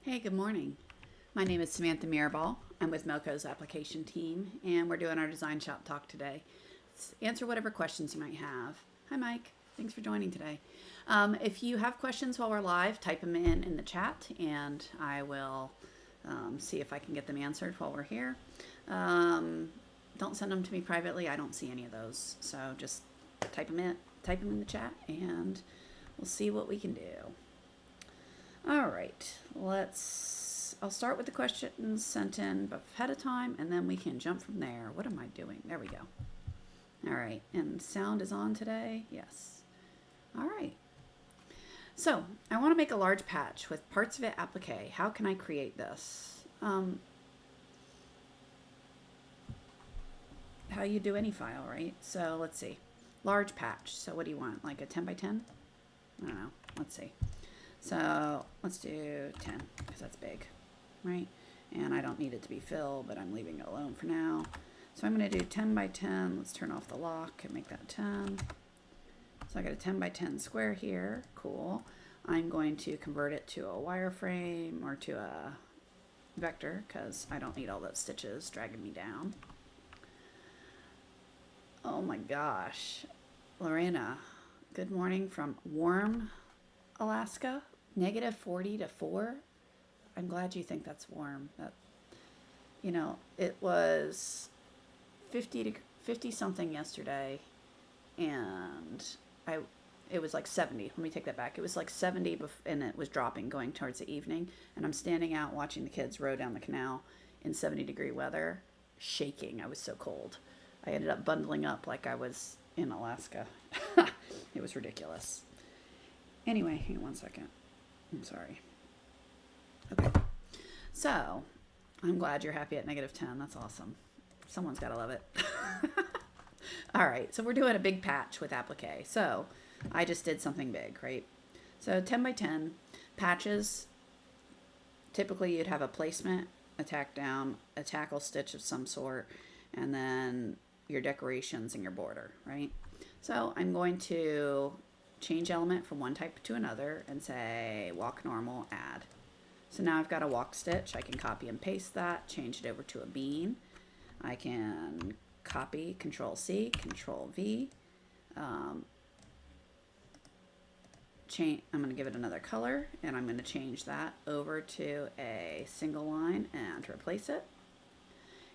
Hey, good morning. My name is Samantha Mirabal. I'm with Melco's application team, and we're doing our Design Shop Talk today. Let's answer whatever questions you might have. Hi, Mike. Thanks for joining today. If you have questions while we're live, type them in the chat, and I will see if I can get them answered while we're here. Don't send them to me privately. I don't see any of those, so just type them in the chat, and we'll see what we can do. All right, I'll start with the questions sent in ahead of time, and then we can jump from there. What am I doing? There we go. All right, and sound is on today? Yes. All right. So I want to make a large patch with parts of it applique. How can I create this? How you do any file, right? So let's see. Large patch. So what do you want? Like a 10 by 10? I don't know. Let's see. So let's do 10 because that's big, right? And I don't need it to be filled, but I'm leaving it alone for now. So I'm going to do 10 by 10. Let's turn off the lock and make that 10. So I got a 10 by 10 square here. Cool. I'm going to convert it to a wireframe or to a vector because I don't need all those stitches dragging me down. Oh my gosh. Lorena, good morning from warm Alaska. -40 to 4. I'm glad you think that's warm. It was 50 something yesterday, and it was like 70. Let me take that back. It was like 70, and it was dropping going towards the evening. And I'm standing out watching the kids row down the canal in 70-degree weather, shaking. I was so cold. I ended up bundling up like I was in Alaska. It was ridiculous. Anyway, hang on one second. I'm sorry. Okay. So, I'm glad you're happy at -10. That's awesome. Someone's got to love it. All right. So, we're doing a big patch with applique. So, I just did something big, right? So, 10 by 10 patches. Typically, you'd have a placement, a tack down, a tackle stitch of some sort, and then your decorations and your border, right? So, I'm going to change element from one type to another and say walk normal, add. So now I've got a walk stitch. I can copy and paste that, change it over to a bean. I can copy, Control C, Control V. I'm going to give it another color, and I'm going to change that over to a single line and replace it.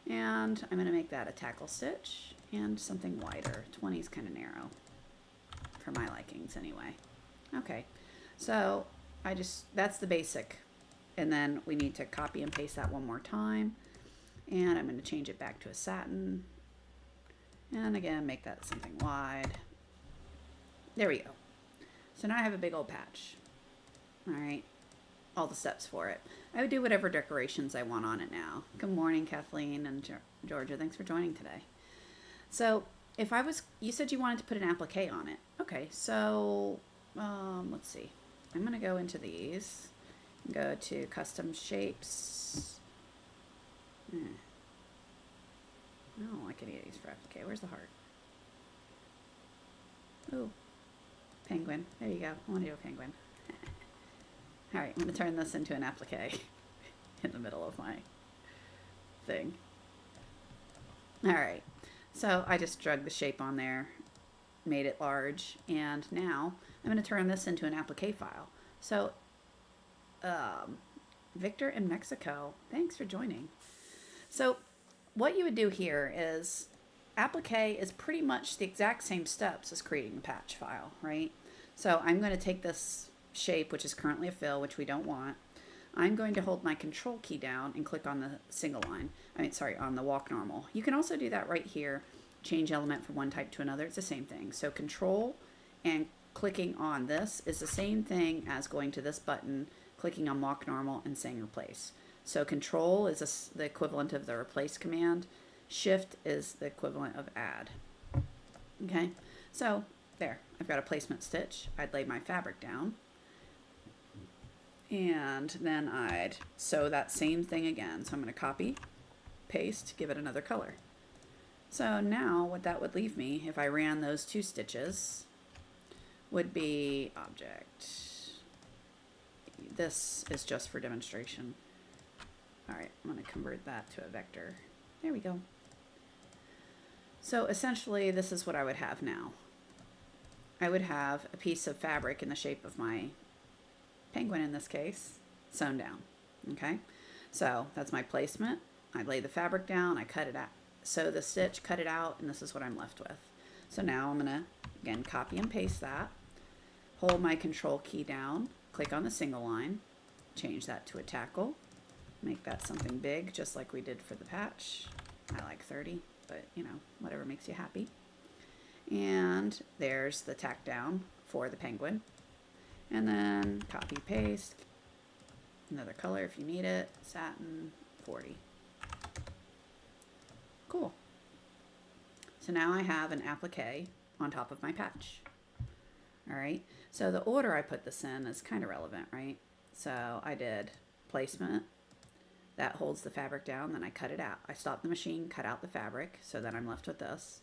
And I'm going to make that a tackle stitch and something wider. 20 is kind of narrow for my likings anyway. Okay, so that's the basic, and then we need to copy and paste that one more time, and I'm going to change it back to a satin, and again make that something wide. There we go. So now I have a big old patch. All right, all the steps for it. I would do whatever decorations I want on it now. Good morning, Kathleen and Georgia. Thanks for joining today. So you said you wanted to put an applique on it. Okay, so let's see. I'm going to go into these, go to custom shapes. I don't like any of these for applique. Where's the heart? Oh, penguin. There you go. I want to do a penguin. All right, I'm going to turn this into an applique in the middle of my thing. All right. So I just drug the shape on there, made it large, and now I'm going to turn this into an applique file. So Victor in Mexico, thanks for joining. So what you would do here is applique is pretty much the exact same steps as creating a patch file, right? So I'm going to take this shape, which is currently a fill, which we don't want. I'm going to hold my control key down and click on the single line. On the walk normal. You can also do that right here. Change element from one type to another. It's the same thing. So control and clicking on this is the same thing as going to this button, clicking on walk normal and saying replace. So control is the equivalent of the replace command. Shift is the equivalent of add. Okay. So there, I've got a placement stitch. I'd lay my fabric down. And then I'd sew that same thing again. So I'm going to copy, paste, give it another color. So now what that would leave me if I ran those 2 stitches would be object, this is just for demonstration. All right, I'm going to convert that to a vector. There we go. So essentially, this is what I would have now. I would have a piece of fabric in the shape of my penguin, in this case, sewn down. Okay, so that's my placement. I lay the fabric down, I cut it out, sew the stitch, cut it out, and this is what I'm left with. So now I'm gonna, again, copy and paste that, hold my control key down, click on the single line, change that to a tackle, make that something big, just like we did for the patch. I like 30, but you know, whatever makes you happy. And there's the tack down for the penguin. And then copy, paste, another color if you need it, satin, 40. Cool. So now I have an applique on top of my patch. All right, so the order I put this in is kind of relevant, right? So I did placement, that holds the fabric down, then I cut it out. I stopped the machine, cut out the fabric, so then I'm left with this.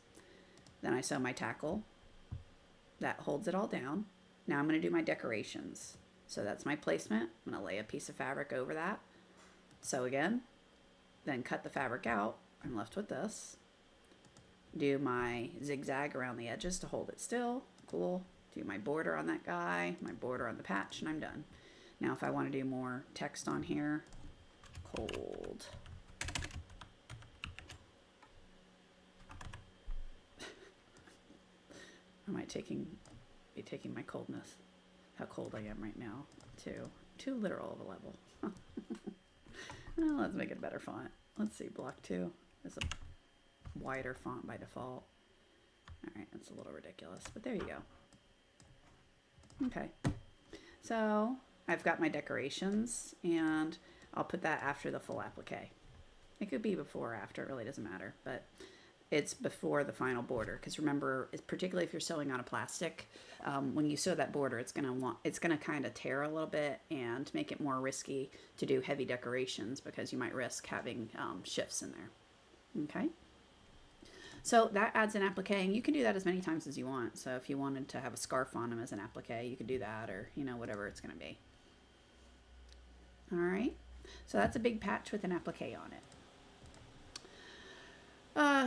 Then I sew my tackle, that holds it all down. Now I'm gonna do my decorations. So that's my placement. I'm gonna lay a piece of fabric over that. Sew again, then cut the fabric out. I'm left with this. Do my zigzag around the edges to hold it still. Cool. Do my border on that guy, my border on the patch, and I'm done. Now if I want to do more text on here, cold. I might be taking my coldness, how cold I am right now, to too literal of a level. Well, let's make it a better font. Let's see, block 2 is a wider font by default. All right, that's a little ridiculous, but there you go. Okay, so I've got my decorations, and I'll put that after the full applique. It could be before or after, it really doesn't matter, but it's before the final border, because remember, particularly if you're sewing on a plastic, when you sew that border, it's gonna kind of tear a little bit and make it more risky to do heavy decorations, because you might risk having shifts in there. Okay. So that adds an applique, and you can do that as many times as you want. So if you wanted to have a scarf on them as an applique, you could do that, or you know, whatever it's going to be. All right, so that's a big patch with an applique on it.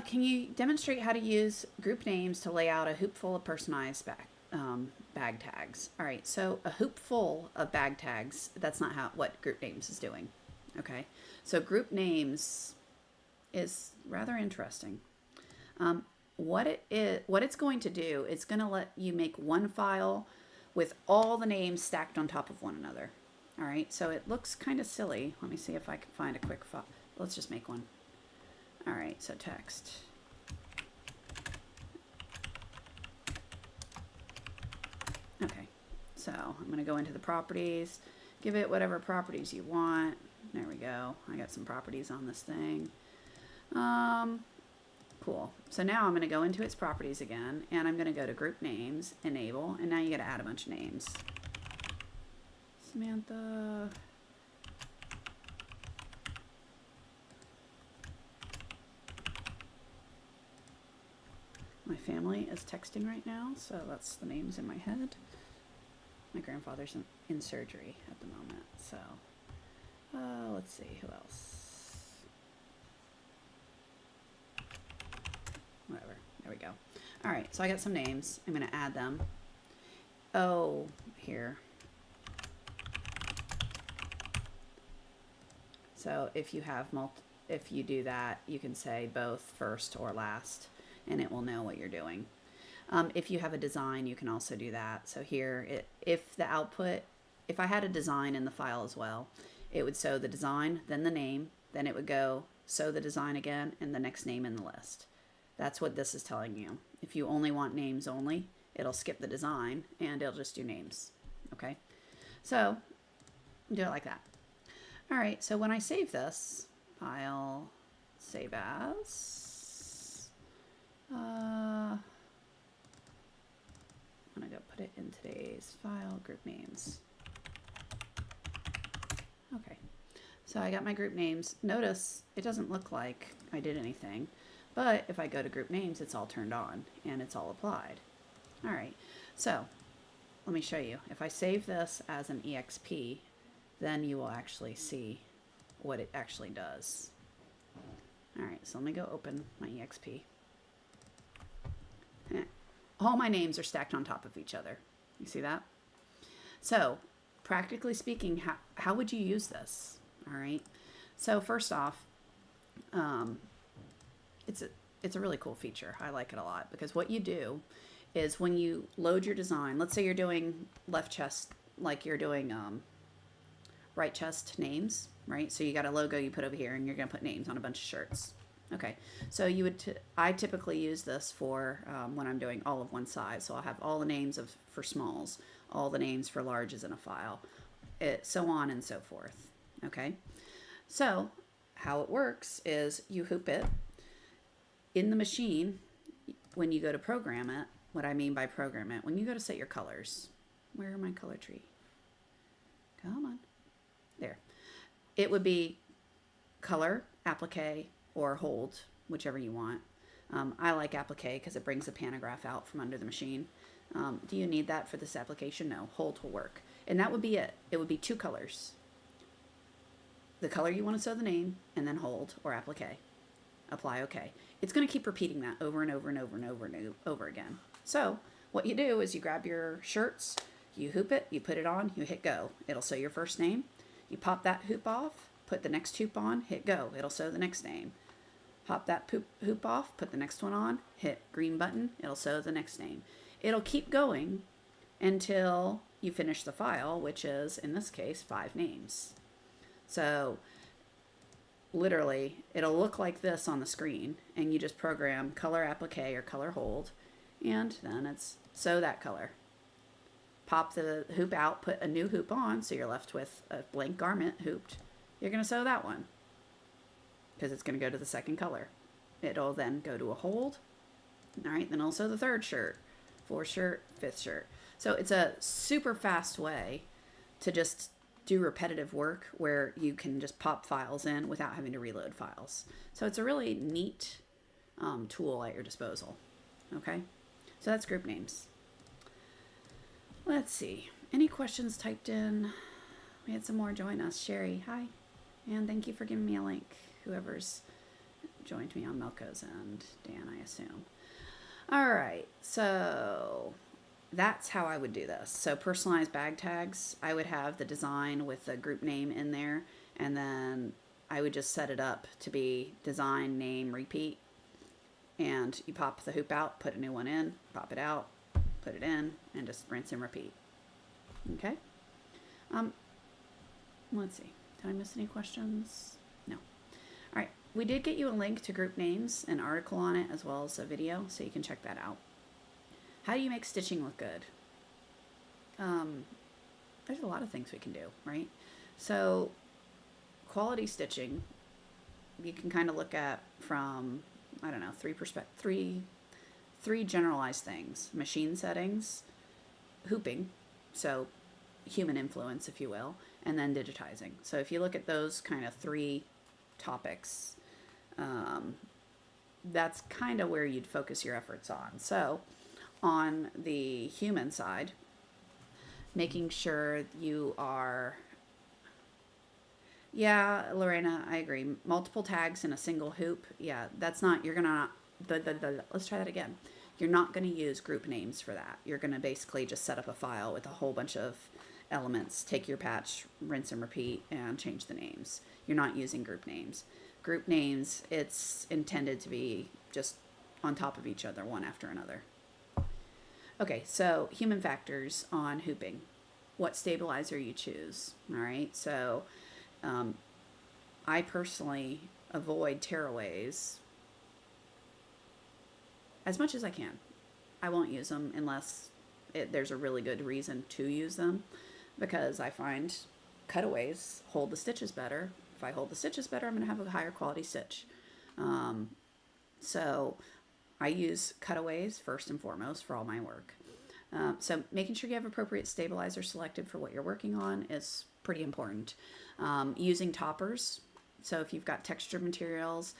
Can you demonstrate how to use group names to lay out a hoop full of personalized bag tags? All right, so a hoop full of bag tags, that's not what group names is doing. Okay, so group names is rather interesting. What it's going to do, it's going to let you make one file with all the names stacked on top of one another. All right, so it looks kind of silly. Let me see if I can find a quick file. Let's just make one. All right, so text. Okay, so I'm going to go into the properties, give it whatever properties you want. There we go. I got some properties on this thing. Cool. So now I'm going to go into its properties again, and I'm going to go to group names, enable, and now you got to add a bunch of names. Samantha. My family is texting right now, so that's the names in my head. My grandfather's in surgery at the moment, so let's see, who else? Whatever, there we go. All right, so I got some names. I'm gonna add them. Oh, here. So if you have if you do that, you can say both first or last, and it will know what you're doing. If you have a design, you can also do that. So here, if the output, if I had a design in the file as well, it would sew the design, then the name, then it would go sew the design again, and the next name in the list. That's what this is telling you. If you only want names only, it'll skip the design and it'll just do names. Okay, so do it like that. All right, so when I save this, file, save as, I'm gonna go put it in today's file, group names. Okay, so I got my group names. Notice it doesn't look like I did anything, but if I go to group names, it's all turned on and it's all applied. All right, so let me show you. If I save this as an EXP, then you will actually see what it actually does. All right, so let me go open my EXP. All my names are stacked on top of each other. You see that? So, practically speaking, how would you use this? All right. So first off, it's a really cool feature. I like it a lot because what you do is when you load your design, let's say you're doing left chest, like you're doing right chest names, right? So you got a logo you put over here and you're going to put names on a bunch of shirts. Okay, so you would, I typically use this for when I'm doing all of one size. So I'll have all the names for smalls, all the names for larges in a file, so on and so forth. Okay, so how it works is you hoop it in the machine. When you go to program it, what I mean by program it, when you go to set your colors, where are my color tree? Come on, there. It would be color, applique, or hold, whichever you want. I like applique because it brings the pantograph out from under the machine. Do you need that for this application? No, hold will work. And that would be it. It would be 2 colors. The color you want to sew the name, and then hold or applique. Apply OK. It's going to keep repeating that over and over and over and over and over again. So what you do is you grab your shirts, you hoop it, you put it on, you hit go. It'll sew your first name. You pop that hoop off, put the next hoop on, hit go. It'll sew the next name. Pop that hoop off, put the next one on, hit green button, it'll sew the next name. It'll keep going until you finish the file, which is, in this case, 5 names. So literally, it'll look like this on the screen, and you just program color applique or color hold, and then it's sew that color. Pop the hoop out, put a new hoop on, so you're left with a blank garment hooped. You're going to sew that one, because it's going to go to the second color. It'll then go to a hold. All right, then also the 3rd shirt, 4th shirt, 5th shirt. So it's a super fast way to just do repetitive work where you can just pop files in without having to reload files. So it's a really neat tool at your disposal. Okay, so that's group names. Let's see. Any questions typed in? We had some more join us. Sherry, hi. And thank you for giving me a link. Whoever's joined me on Melko's end. Dan, I assume. All right, so that's how I would do this. So personalized bag tags, I would have the design with the group name in there, and then I would just set it up to be design, name, repeat. And you pop the hoop out, put a new one in, pop it out, put it in, and just rinse and repeat. Okay? Let's see. Did I miss any questions? No. All right. We did get you a link to group names, an article on it, as well as a video, so you can check that out. How do you make stitching look good? There's a lot of things we can do, right? So quality stitching, you can kind of look at from, I don't know, three generalized things: machine settings, hooping, so human influence, if you will, and then digitizing. So if you look at those kind of 3 topics, that's kind of where you'd focus your efforts on. So on the human side, making sure you are, yeah, Lorena, I agree. Multiple tags in a single hoop. Yeah, that's not, you're gonna, let's try that again. You're not going to use group names for that. You're going to basically just set up a file with a whole bunch of elements, take your patch, rinse and repeat, and change the names. You're not using group names. Group names, it's intended to be just on top of each other, one after another. Okay, so human factors on hooping. What stabilizer you choose, all right? So I personally avoid tearaways as much as I can. I won't use them unless there's a really good reason to use them, because I find cutaways hold the stitches better. If I hold the stitches better, I'm going to have a higher quality stitch. So I use cutaways first and foremost for all my work. So making sure you have appropriate stabilizer selected for what you're working on is pretty important. Using toppers. So if you've got textured materials,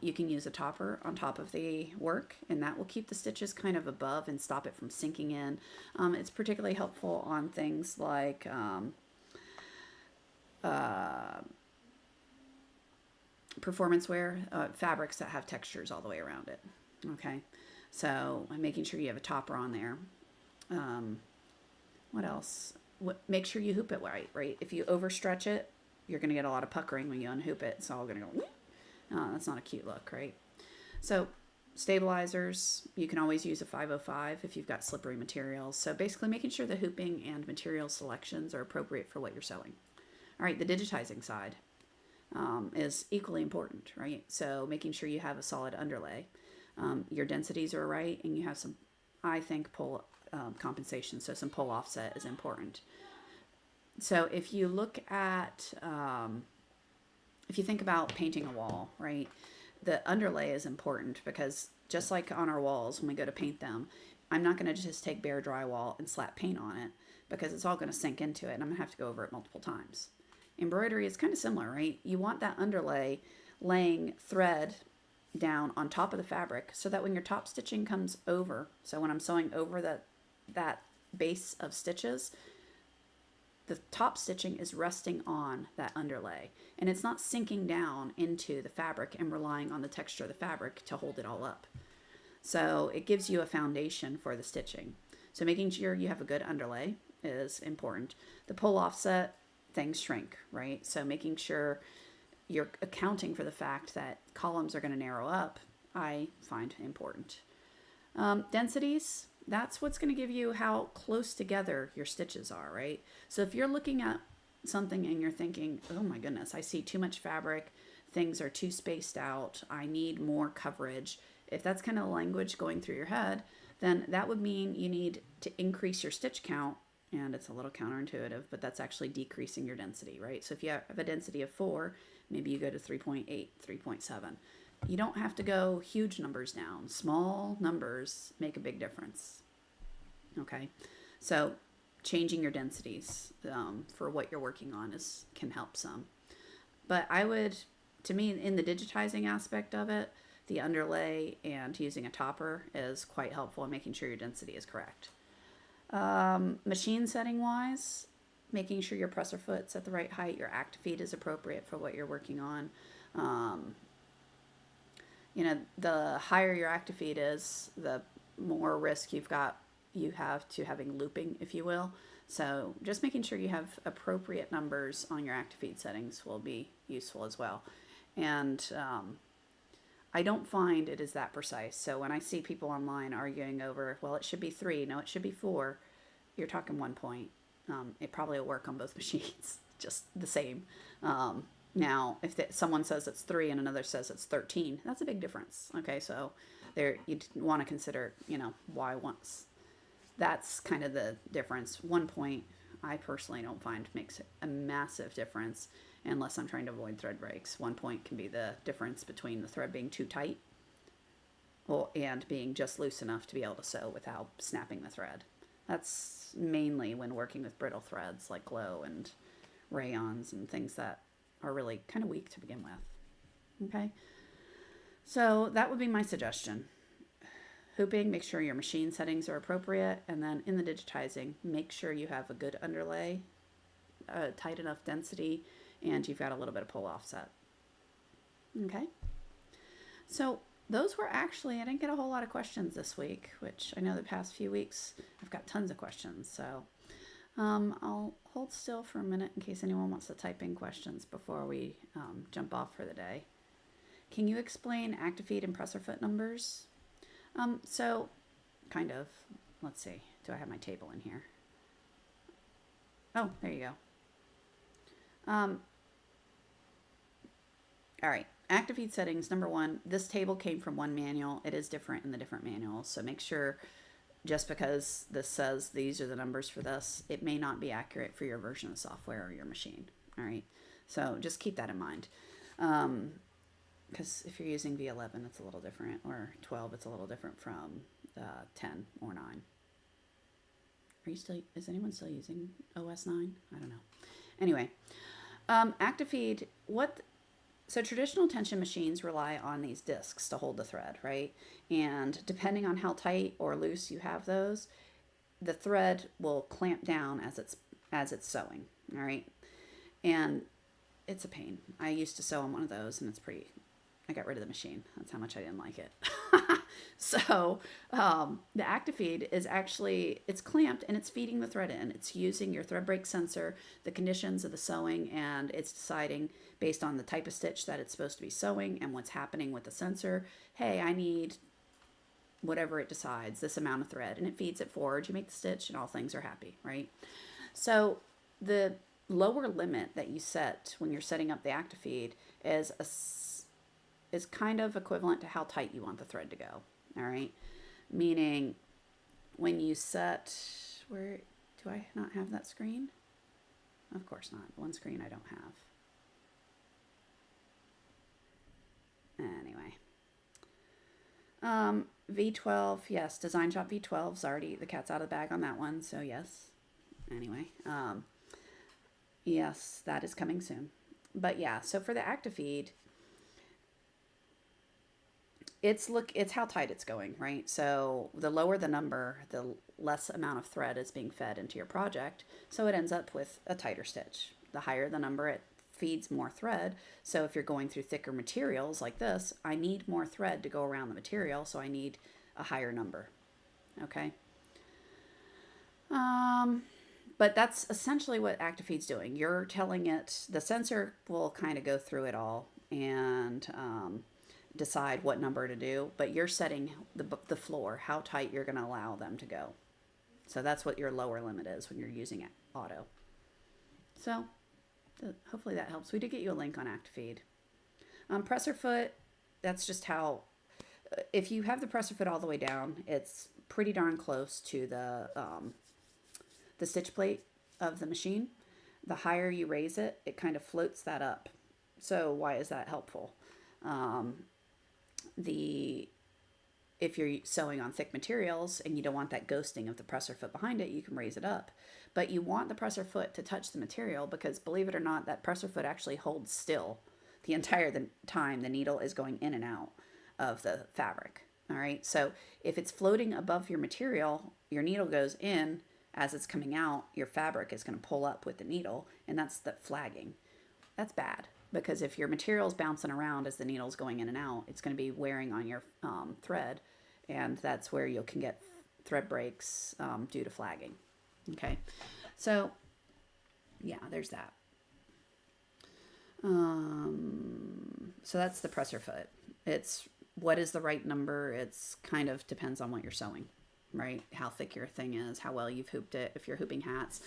you can use a topper on top of the work, and that will keep the stitches kind of above and stop it from sinking in. It's particularly helpful on things like uh, performance wear, fabrics that have textures all the way around it. Okay, so I'm making sure you have a topper on there. What else? Make sure you hoop it right? If you overstretch it, you're going to get a lot of puckering when you unhoop it. It's all going to go, that's not a cute look, right? So stabilizers, you can always use a 505 if you've got slippery materials. So basically making sure the hooping and material selections are appropriate for what you're sewing. All right, the digitizing side is equally important, right? So making sure you have a solid underlay. Your densities are right, and you have some, I think, pull compensation. So some pull offset is important. So if you look at, if you think about painting a wall, right, the underlay is important because just like on our walls, when we go to paint them, I'm not going to just take bare drywall and slap paint on it because it's all going to sink into it and I'm going to have to go over it multiple times. Embroidery is kind of similar, right? You want that underlay laying thread down on top of the fabric so that when your top stitching comes over, so when I'm sewing over that base of stitches, the top stitching is resting on that underlay and it's not sinking down into the fabric and relying on the texture of the fabric to hold it all up. So it gives you a foundation for the stitching. So making sure you have a good underlay is important. The pull offset, things shrink, right? So making sure you're accounting for the fact that columns are going to narrow up, I find important. Densities, that's what's going to give you how close together your stitches are, right? So if you're looking at something and you're thinking, oh my goodness, I see too much fabric, things are too spaced out, I need more coverage. If that's kind of language going through your head, then that would mean you need to increase your stitch count, and it's a little counterintuitive, but that's actually decreasing your density, right? So if you have a density of 4, maybe you go to 3.8, 3.7. You don't have to go huge numbers down. Small numbers make a big difference. Okay, so changing your densities for what you're working on can help some. But I would, to me, in the digitizing aspect of it, the underlay and using a topper is quite helpful in making sure your density is correct. Machine setting wise, making sure your presser foot's at the right height, your active feet is appropriate for what you're working on. The higher your active feet is, the more risk you have to having looping, if you will. So just making sure you have appropriate numbers on your active feet settings will be useful as well. And I don't find it is that precise. So when I see people online arguing over, well, it should be 3, no, it should be 4, you're talking 1 point. It probably will work on both machines, just the same. Now, if someone says it's 3 and another says it's 13, that's a big difference. Okay, so there you want to consider, why once. That's kind of the difference. 1 point, I personally don't find makes a massive difference unless I'm trying to avoid thread breaks. 1 point can be the difference between the thread being too tight and being just loose enough to be able to sew without snapping the thread. That's mainly when working with brittle threads like glow and rayons and things that are really kind of weak to begin with. Okay, so that would be my suggestion. Hooping, make sure your machine settings are appropriate, and then in the digitizing, make sure you have a good underlay, tight enough density, and you've got a little bit of pull offset. Okay, so those were actually, I didn't get a whole lot of questions this week, which I know the past few weeks I've got tons of questions, so I'll hold still for a minute in case anyone wants to type in questions before we jump off for the day. Can you explain active feet and presser foot numbers? So kind of, let's see, do I have my table in here? Oh, there you go. All right, active feet settings, number 1, this table came from one manual. It is different in the different manuals, so make sure just because this says these are the numbers for this, it may not be accurate for your version of software or your machine. All right, so just keep that in mind. Because if you're using V11, it's a little different, or 12, it's a little different from 10 or 9. Is anyone still using OS 9? I don't know. Anyway, active feed, so traditional tension machines rely on these discs to hold the thread, right? And depending on how tight or loose you have those, the thread will clamp down as it's sewing, all right? And it's a pain. I used to sew on one of those, and it's pretty. I got rid of the machine. That's how much I didn't like it. So the ActiFeed is actually, it's clamped and it's feeding the thread in. It's using your thread break sensor, the conditions of the sewing, and it's deciding based on the type of stitch that it's supposed to be sewing and what's happening with the sensor. Hey, I need whatever it decides, this amount of thread, and it feeds it forward. You make the stitch and all things are happy, right? So the lower limit that you set when you're setting up the ActiFeed is kind of equivalent to how tight you want the thread to go. All right. Meaning when you set, where do I not have that screen? Of course not. One screen I don't have. Anyway. V12, yes, DesignShop V12's already, the cat's out of the bag on that one. So yes. Anyway. Yes, that is coming soon. But yeah, so for the ActiFeed, it's how tight it's going, right? So the lower the number, the less amount of thread is being fed into your project. So it ends up with a tighter stitch. The higher the number, it feeds more thread. So if you're going through thicker materials like this, I need more thread to go around the material. So I need a higher number. Okay. But that's essentially what ActiFeed's doing. You're telling it, the sensor will kind of go through it all and, decide what number to do, but you're setting the floor, how tight you're going to allow them to go. So that's what your lower limit is when you're using it auto. So hopefully that helps. We did get you a link on ActiFeed. Presser foot, that's just how, if you have the presser foot all the way down, it's pretty darn close to the stitch plate of the machine. The higher you raise it, it kind of floats that up. So why is that helpful? If you're sewing on thick materials and you don't want that ghosting of the presser foot behind it, you can raise it up. But you want the presser foot to touch the material because, believe it or not, that presser foot actually holds still the entire time the needle is going in and out of the fabric. All right. So if it's floating above your material, your needle goes in as it's coming out, your fabric is going to pull up with the needle, and that's the flagging. That's bad. Because if your material's bouncing around as the needle's going in and out, it's going to be wearing on your thread, and that's where you can get thread breaks due to flagging. Okay, so yeah, there's that. So that's the presser foot. It's what is the right number. It's kind of depends on what you're sewing, right? How thick your thing is, how well you've hooped it. If you're hooping hats,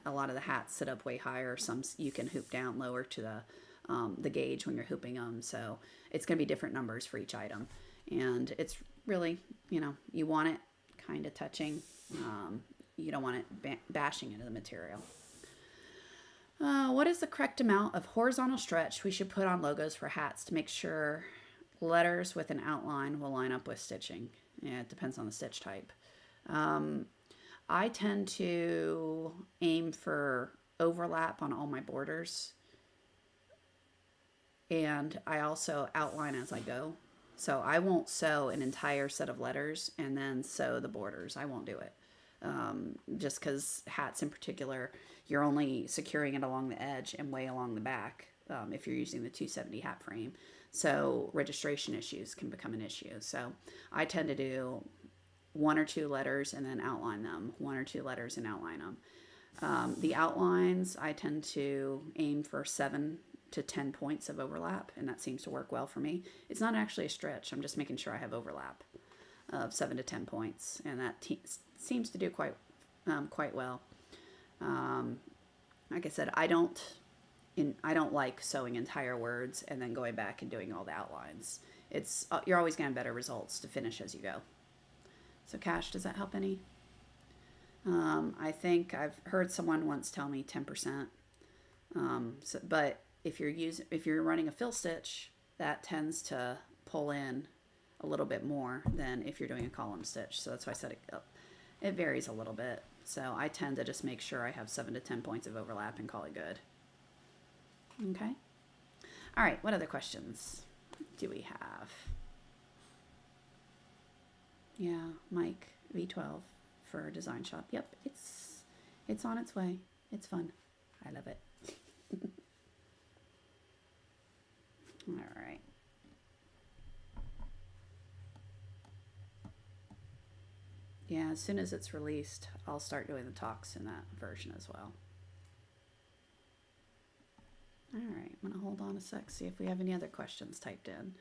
a lot of the hats sit up way higher. Some you can hoop down lower to the gauge when you're hooping them. So it's going to be different numbers for each item. And it's really, you want it kind of touching. You don't want it bashing into the material. What is the correct amount of horizontal stretch we should put on logos for hats to make sure letters with an outline will line up with stitching? Yeah, it depends on the stitch type. I tend to aim for overlap on all my borders. And I also outline as I go. So I won't sew an entire set of letters and then sew the borders. I won't do it. Just because hats in particular, you're only securing it along the edge and way along the back if you're using the 270 hat frame. So registration issues can become an issue. So I tend to do one or two letters and then outline them. One or two letters and outline them. The outlines, I tend to aim for 7 to 10 points of overlap, and that seems to work well for me. It's not actually a stretch. I'm just making sure I have overlap of 7 to 10 points, and that seems to do quite well. Like I said, I don't like sewing entire words and then going back and doing all the outlines. You're always going to have better results to finish as you go. So Cash, does that help any? I think I've heard someone once tell me 10%. But if you're running a fill stitch, that tends to pull in a little bit more than if you're doing a column stitch. So that's why I said it varies a little bit. So I tend to just make sure I have 7 to 10 points of overlap and call it good. Okay. All right. What other questions do we have? Yeah, Mike V12 for DesignShop. Yep, it's on its way. It's fun. I love it. Yeah, as soon as it's released, I'll start doing the talks in that version as well. All right, I'm going to hold on a sec, see if we have any other questions typed in.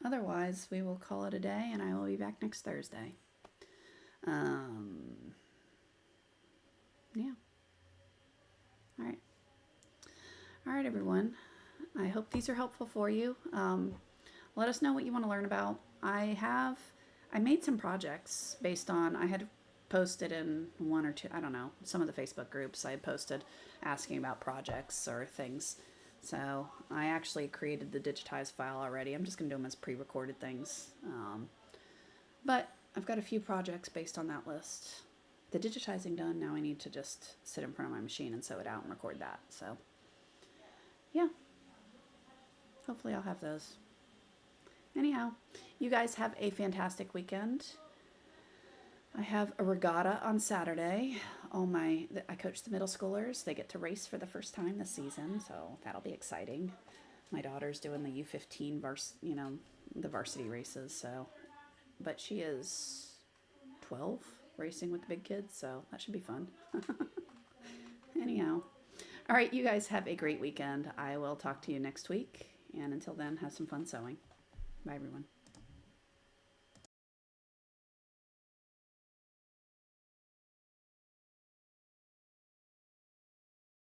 Otherwise, we will call it a day, and I will be back next Thursday. Yeah. All right. All right, everyone. I hope these are helpful for you. Let us know what you want to learn about. I made some projects based on, I had posted in one or two, I don't know, some of the Facebook groups I had posted asking about projects or things. So I actually created the digitized file already. I'm just going to do them as pre-recorded things. But I've got a few projects based on that list. The digitizing done, now I need to just sit in front of my machine and sew it out and record that. So yeah, hopefully I'll have those. Anyhow, you guys have a fantastic weekend. I have a regatta on Saturday. I coach the middle schoolers. They get to race for the first time this season, so that'll be exciting. My daughter's doing the U15 the varsity races, so, but she is 12 racing with the big kids, so that should be fun. Anyhow, all right, you guys have a great weekend. I will talk to you next week, and until then, have some fun sewing. Bye, everyone.